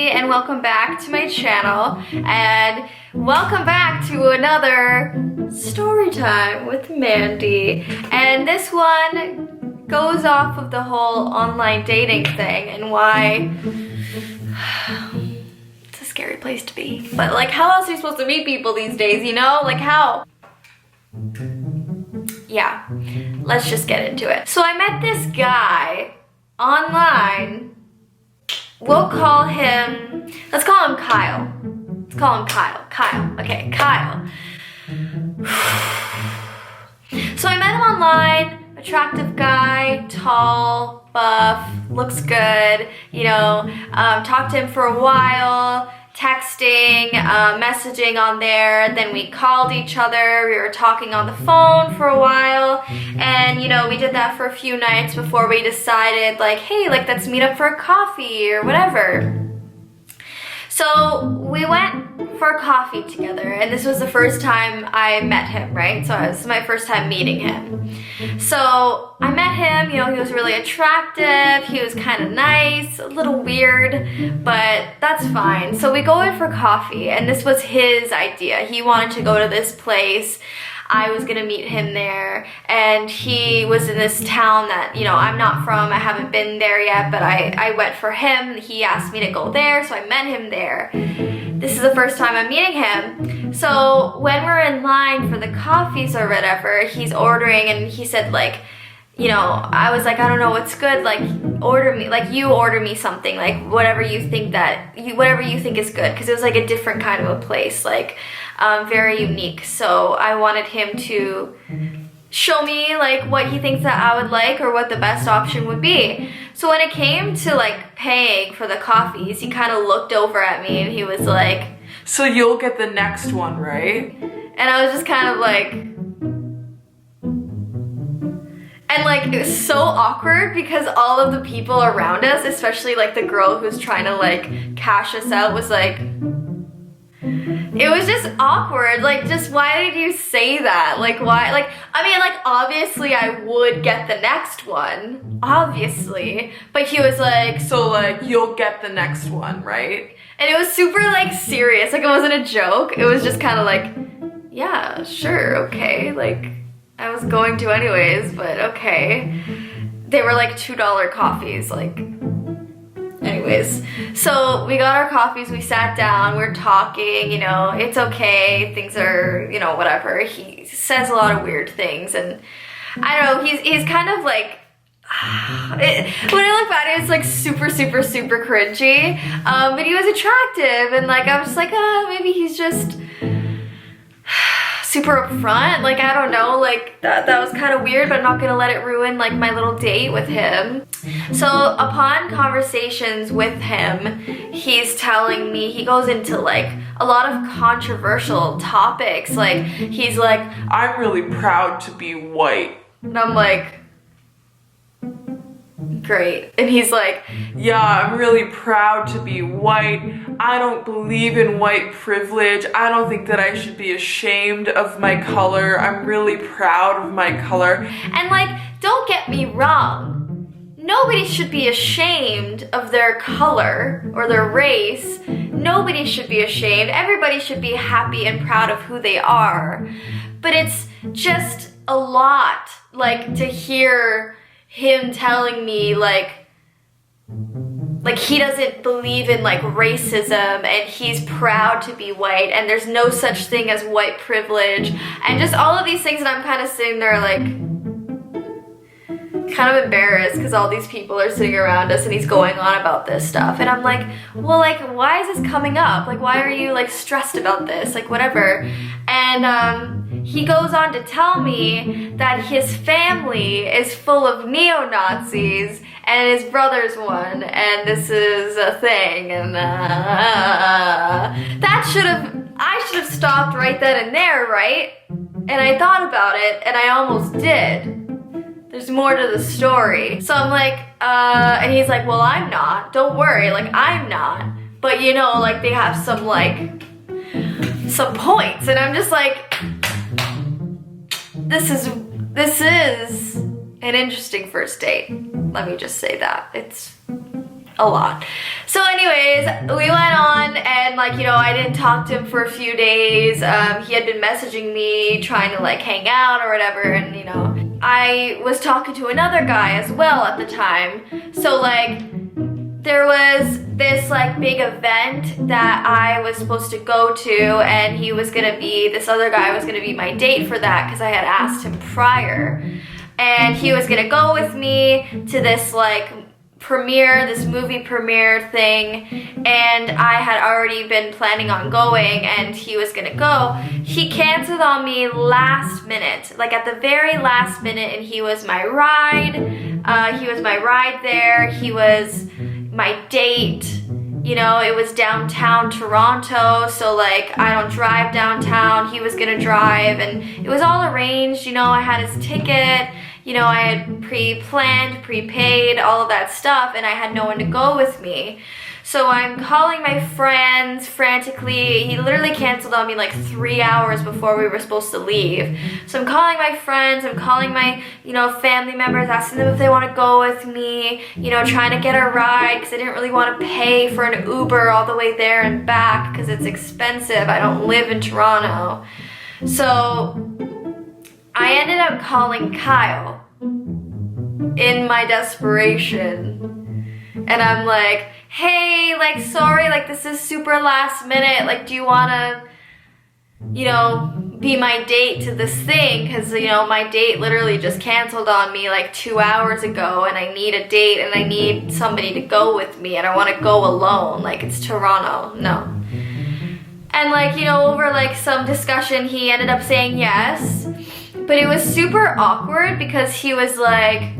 Jessii and welcome back to my channel and welcome back to another story time with Mandy. And this one goes off of the whole online dating thing and why it's a scary place to be. But like, how else are you supposed to meet people these days, you know? Like how? Yeah, let's just get into it. So I met this guy online. We'll call him, let's call him Kyle. Let's call him Kyle. Kyle, okay, Kyle. So I met him online, attractive guy, tall, buff, looks good, you know, talked to him for a while, texting, messaging on there, then we called each other, we were talking on the phone for a while, and you know, we did that for a few nights before we decided like, hey, like let's meet up for a coffee or whatever. So we went for coffee together, and this was the first time I met him, right? So this is my first time meeting him. So I met him, you know, he was really attractive, he was kind of nice, a little weird, but that's fine. So we go in for coffee, and this was his idea. He wanted to go to this place. I was gonna meet him there, and he was in this town that, you know, I'm not from, I haven't been there yet, but I went for him. He asked me to go there, so I met him there. This is the first time I'm meeting him. So when we're in line for the coffees or whatever, he's ordering, and he said like, you know, I was like, I don't know what's good, like order me, like you order me something, like whatever you think is good, because it was like a different kind of a place, like very unique. So I wanted him to show me like what he thinks that I would like or what the best option would be. So when it came to like paying for the coffees, he kind of looked over at me and he was like, so you'll get the next one, right? And I was just kind of like, and like it was so awkward because all of the people around us, especially like the girl who's trying to like cash us out, was like, it was just awkward. Like, just why did you say that? Like, why? Like, I mean, like, obviously I would get the next one, obviously, but he was like, so like, you'll get the next one, right? And it was super like serious. Like, it wasn't a joke. It was just kind of like, yeah, sure, okay. Like, I was going to anyways, but okay. They were like $2 coffees, like, anyways. So we got our coffees, we sat down, we're talking, you know, it's okay, things are, you know, whatever. He says a lot of weird things, and I don't know, he's kind of like, when I look back, it's like super cringy, but he was attractive, and like, I was just like, maybe he's just super upfront, like, I don't know, like, that was kind of weird, but I'm not gonna let it ruin, like, my little date with him. So, upon conversations with him, he's telling me, he goes into, like, a lot of controversial topics, like, he's like, I'm really proud to be white. And I'm like, great. And he's like, yeah, I'm really proud to be white. I don't believe in white privilege. I don't think that I should be ashamed of my color. I'm really proud of my color. And like, don't get me wrong. Nobody should be ashamed of their color or their race. Nobody should be ashamed. Everybody should be happy and proud of who they are. But it's just a lot, like, to hear him telling me like he doesn't believe in like racism, and he's proud to be white, and there's no such thing as white privilege, and just all of these things. And I'm kind of sitting there like kind of embarrassed because all these people are sitting around us and he's going on about this stuff, and I'm like, well, like, why is this coming up? Like, why are you like stressed about this? Like, whatever. And he goes on to tell me that his family is full of neo-Nazis and his brother's one, and this is a thing, and I should have stopped right then and there, right? And I thought about it, and I almost did. There's more to the story. So I'm like, and he's like, well, I'm not. Don't worry, like, I'm not. But you know, like, they have some, like, some points, and I'm just like, this is an interesting first date. Let me just say that. It's a lot. So anyways, we went on and like, you know, I didn't talk to him for a few days. He had been messaging me trying to like hang out or whatever, and you know, I was talking to another guy as well at the time. So like there was this like big event that I was supposed to go to, and this other guy was gonna be my date for that because I had asked him prior. And he was gonna go with me to this like this movie premiere thing, and I had already been planning on going, and he was gonna go. He canceled on me last minute, like at the very last minute, and he was my ride. He was my ride there. He was my date. You know, it was downtown Toronto, so like I don't drive downtown. He was gonna drive, and it was all arranged. You know, I had his ticket. You know, I had pre-planned, prepaid, all of that stuff, and I had no one to go with me. So I'm calling my friends frantically. He literally canceled on me like 3 hours before we were supposed to leave. So I'm calling my friends, I'm calling my, you know, family members, asking them if they want to go with me, you know, trying to get a ride because I didn't really want to pay for an Uber all the way there and back because it's expensive. I don't live in Toronto. So I ended up calling Kyle in my desperation, and I'm like, hey, like, sorry, like, this is super last minute, like, do you wanna, you know, be my date to this thing? Because, you know, my date literally just canceled on me like 2 hours ago, and I need a date, and I need somebody to go with me, and I want to go alone, like, it's Toronto. No. And like, you know, over like some discussion, he ended up saying yes. But it was super awkward because he was like,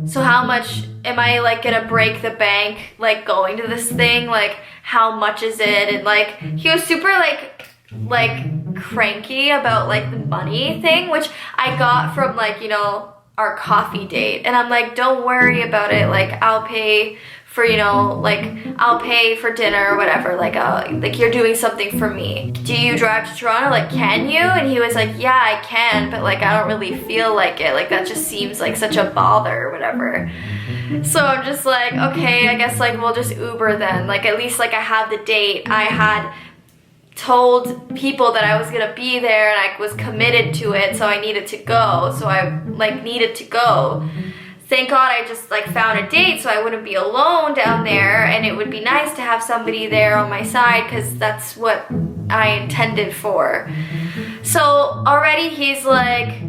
so how much am I like gonna break the bank like going to this thing? Like, how much is it? And like, he was super like cranky about like the money thing, which I got from like, you know, our coffee date. And I'm like, don't worry about it. Like, I'll pay for, you know, like, I'll pay for dinner or whatever, like you're doing something for me. Do you drive to Toronto? Like, can you? And he was like, yeah, I can, but like, I don't really feel like it. Like, that just seems like such a bother or whatever. So I'm just like, okay, I guess like we'll just Uber then. Like, at least like I have the date. I had told people that I was gonna be there and I was committed to it, so I needed to go. So I like needed to go. Thank God I just like found a date so I wouldn't be alone down there, and it would be nice to have somebody there on my side because that's what I intended for. So already he's like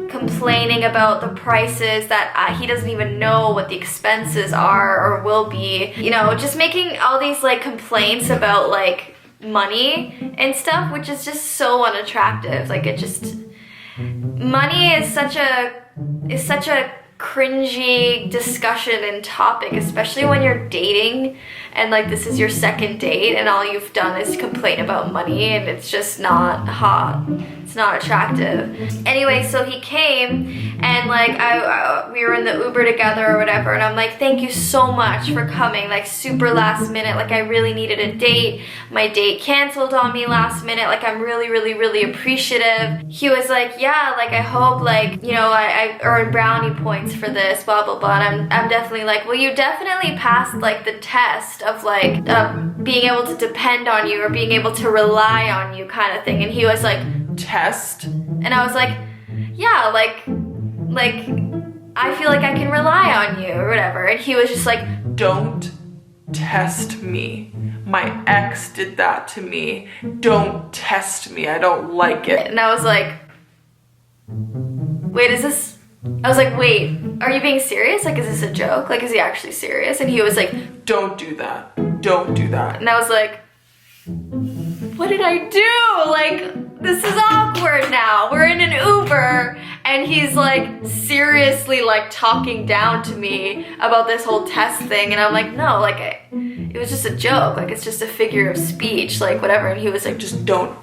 complaining about the prices that he doesn't even know what the expenses are or will be. You know, just making all these like complaints about like money and stuff, which is just so unattractive. Like, it just, money is such a cringy discussion and topic, especially when you're dating and like this is your second date and all you've done is complain about money, and it's just not hot. It's not attractive. Anyway, so he came and like we were in the Uber together or whatever, and I'm like, thank you so much for coming, like super last minute, like I really needed a date. My date canceled on me last minute, like I'm really appreciative. He was like, yeah, like I hope like, you know, I earned brownie points for this, blah blah blah. And I'm definitely like, well, you definitely passed like the test of like being able to depend on you or being able to rely on you kind of thing. And he was like, test? And I was like, yeah, like I feel like I can rely on you or whatever. And he was just like, don't test me. My ex did that to me. Don't test me. I don't like it. And I was like, wait, I was like, wait, are you being serious? Like, is this a joke? Like, is he actually serious? And he was like, don't do that. Don't do that. And I was like, what did I do? Like, this is awkward now. We're in an Uber and he's like seriously like talking down to me about this whole test thing. And I'm like, no, like it was just a joke. Like, it's just a figure of speech, like whatever. And he was like, just don't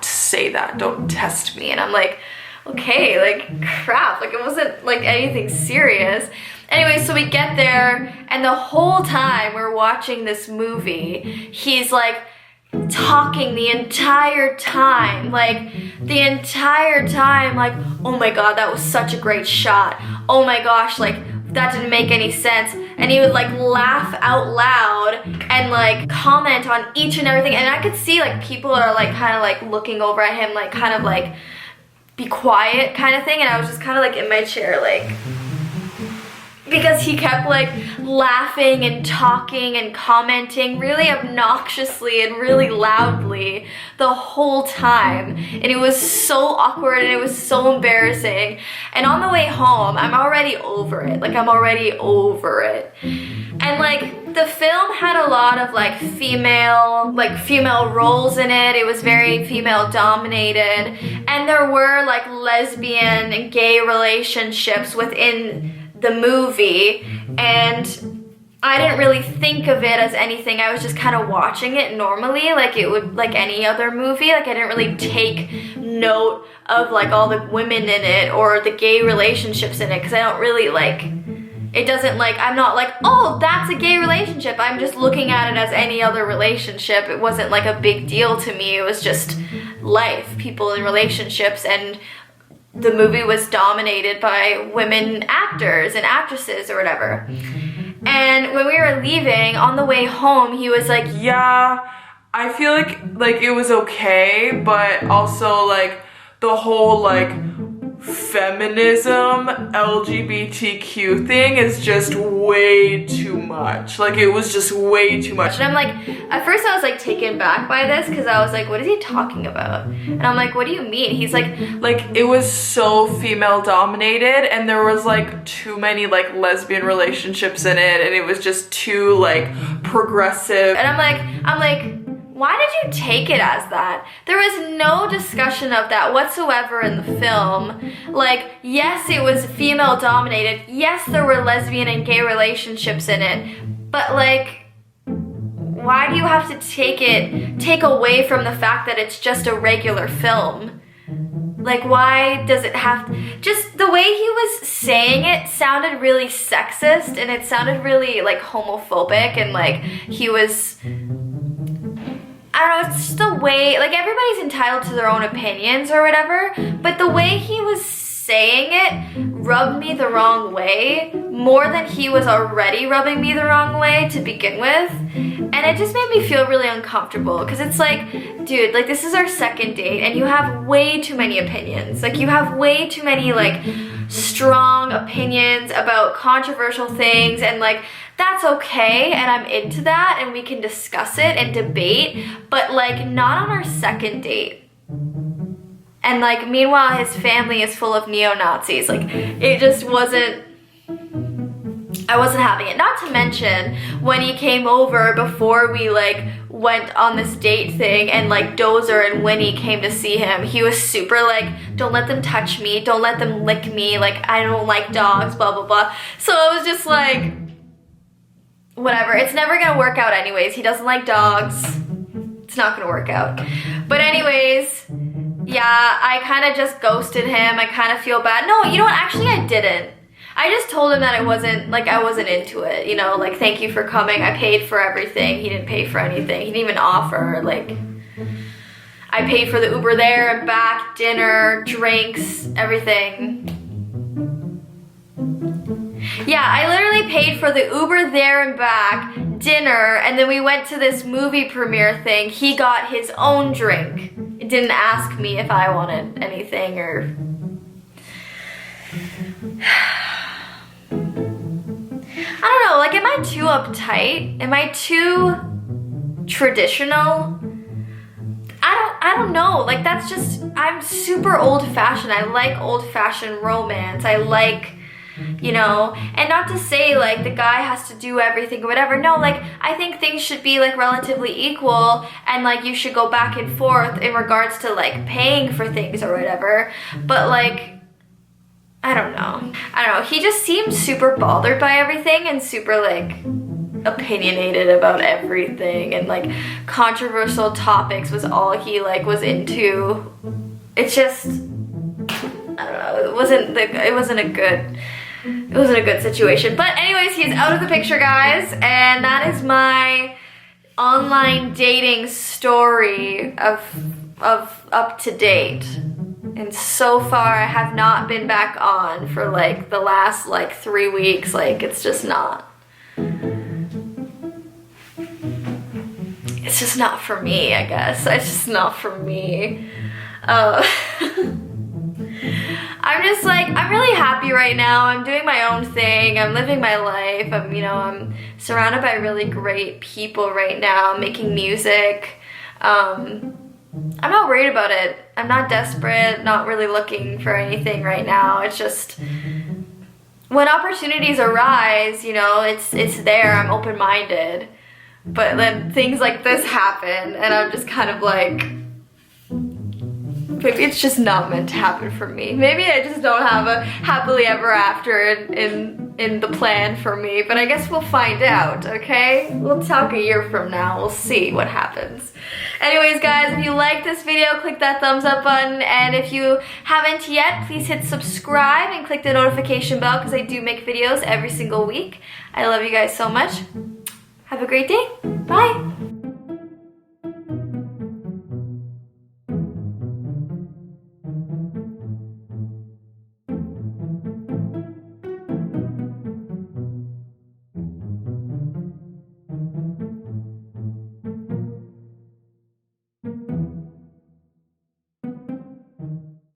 say that. Don't test me. And I'm like, okay, like crap. Like, it wasn't like anything serious. Anyway, so we get there and the whole time we're watching this movie, he's like talking the entire time, like oh my god, that was such a great shot, oh my gosh, like that didn't make any sense, and he would like laugh out loud and like comment on each and everything, and I could see like people are like kind of like looking over at him, like kind of like be quiet kind of thing, and I was just kind of like in my chair like, because he kept like laughing and talking and commenting really obnoxiously and really loudly the whole time, and it was so awkward and it was so embarrassing. And on the way home, I'm already over it. Like, I'm already over it. And like the film had a lot of like female roles in it. It was very female dominated, and there were like lesbian and gay relationships within the movie, and I didn't really think of it as anything. I was just kind of watching it normally, like it would, like any other movie. Like, I didn't really take note of like all the women in it or the gay relationships in it, because I don't really like, it doesn't like, I'm not like, oh, that's a gay relationship. I'm just looking at it as any other relationship. It wasn't like a big deal to me. It was just life, people in relationships, and the movie was dominated by women actors and actresses or whatever. And when we were leaving, on the way home, he was like, yeah, I feel like it was okay, but also like the whole like feminism, LGBTQ thing is just way too much. Like, it was just way too much. And I'm like, at first I was like taken back by this, because I was like, what is he talking about? And I'm like, what do you mean? He's like, it was so female dominated, and there was like too many like lesbian relationships in it, and it was just too like progressive. And I'm like, why did you take it as that? There was no discussion of that whatsoever in the film. Like, yes, it was female dominated. Yes, there were lesbian and gay relationships in it. But like, why do you have to take away from the fact that it's just a regular film? Like, why does it have to, just the way he was saying it sounded really sexist, and it sounded really like homophobic, and like he was, I don't know, it's just the way, like, everybody's entitled to their own opinions or whatever, but the way he was saying it rubbed me the wrong way, more than he was already rubbing me the wrong way to begin with. And it just made me feel really uncomfortable, because it's like, dude, like, this is our second date, and you have way too many opinions. Like, you have way too many, like, strong opinions about controversial things, and like, that's okay, and I'm into that, and we can discuss it and debate, but like, not on our second date. And like, meanwhile, his family is full of neo-Nazis. Like, it just wasn't, I wasn't having it. Not to mention, when he came over before we like went on this date thing, and like Dozer and Winnie came to see him, he was super like, don't let them touch me, don't let them lick me, like, I don't like dogs, blah, blah, blah. So it was just like, whatever, it's never gonna work out anyways. He doesn't like dogs. It's not gonna work out. But anyways, yeah, I kind of just ghosted him. I kind of feel bad. No, you know what? Actually, I didn't. I just told him that I wasn't into it, you know, like, thank you for coming. I paid for everything. He didn't pay for anything. He didn't even offer, like, I paid for the Uber there and back, dinner, drinks, everything. Yeah, I literally paid for the Uber there and back, dinner, and then we went to this movie premiere thing. He got his own drink. It didn't ask me if I wanted anything or... I don't know, like, am I too uptight? Am I too traditional? I don't know, like, that's just, I'm super old-fashioned. I like old-fashioned romance. I like, you know, and not to say like the guy has to do everything or whatever. No, like, I think things should be like relatively equal, and like you should go back and forth in regards to like paying for things or whatever. But like, I don't know, he just seemed super bothered by everything and super like opinionated about everything, and like controversial topics was all he like was into. It's just, I don't know, it wasn't a good situation. But anyways, he's out of the picture, guys, and that is my online dating story of up to date. And so far, I have not been back on for like the last like 3 weeks. Like, it's just not it's just not for me, I guess. It's just not for me. I'm just like, I'm really happy right now. I'm doing my own thing. I'm living my life. I'm surrounded by really great people right now. I'm making music. I'm not worried about it. I'm not desperate, not really looking for anything right now. It's just, when opportunities arise, it's there. I'm open-minded. But then things like this happen, and I'm just kind of like, maybe it's just not meant to happen for me. Maybe I just don't have a happily ever after in the plan for me, but I guess we'll find out, okay? We'll talk a year from now. We'll see what happens. Anyways, guys, if you liked this video, click that thumbs up button, and if you haven't yet, please hit subscribe and click the notification bell because I do make videos every single week. I love you guys so much. Have a great day. Bye.